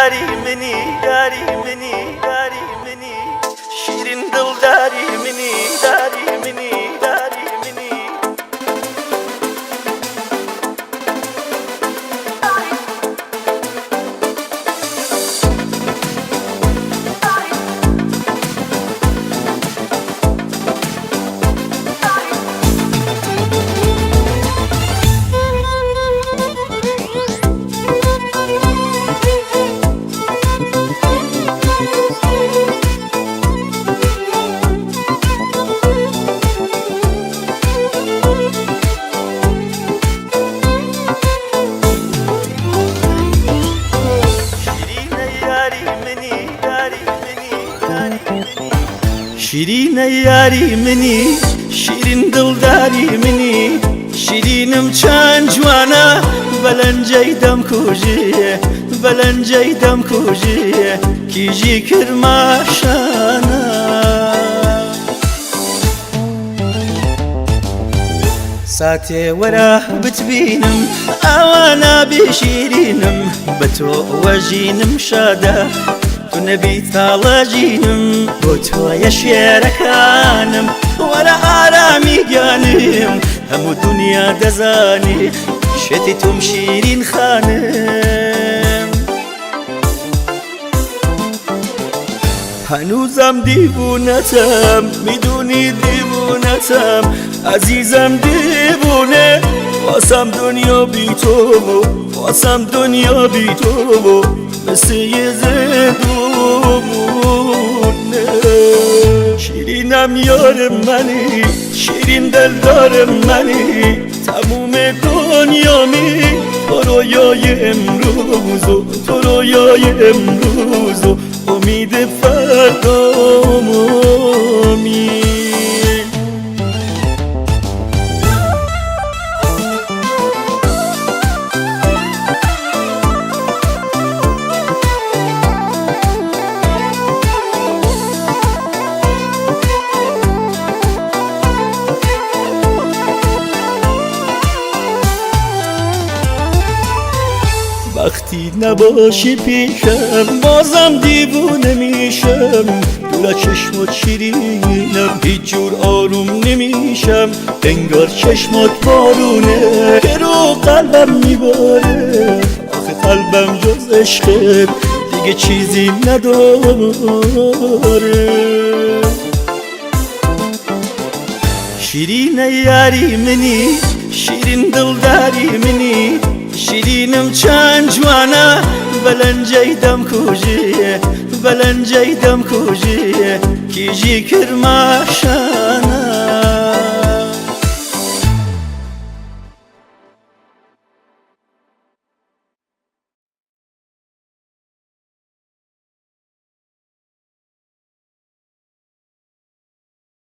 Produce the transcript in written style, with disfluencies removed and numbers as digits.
یاری منی یاری منی یاری منی شیرین دل داری منی داری منی داری منی شیرین یاری منی شیرین دلداری منی شیرینم چند جوانه بلنجی دم کوجیه بلنجی دم کوجیه کیجی کرماشانه ساتی ورا بتبینم اوانا بشیرینم بتو وجینم شاده تو نبی تاڵەجینم بۆ تۆیە شێرەکانم وەرە ئارامی گیانم هەموو دنیا دەزانی شێتی تۆم شیرین خانم هەنووزم دیبوونەتم میدونی دیبوونەتم عزیزم دیبوونێ واسم دنیا بی تو واسم دنیا بی تو مثل یه زندونه شیرینم یار منی شیرین دلدار منی تموم دنیامی تو رویای امروز و تو رویای امروز و امید فردامونی وقتی نباشی پیشم بازم دیوونه میشم دولا چشمات شیرینم هیچ جور آروم نمیشم انگار چشمات بارونه که رو قلبم میباره آخه قلبم جز عشقت دیگه چیزی نداره شیرین یاری منی شیرین دلداری منی شیرینم چند جوانه بلنجی دم کوجیه بلنجی دم کوجیه کیجی کرماشانه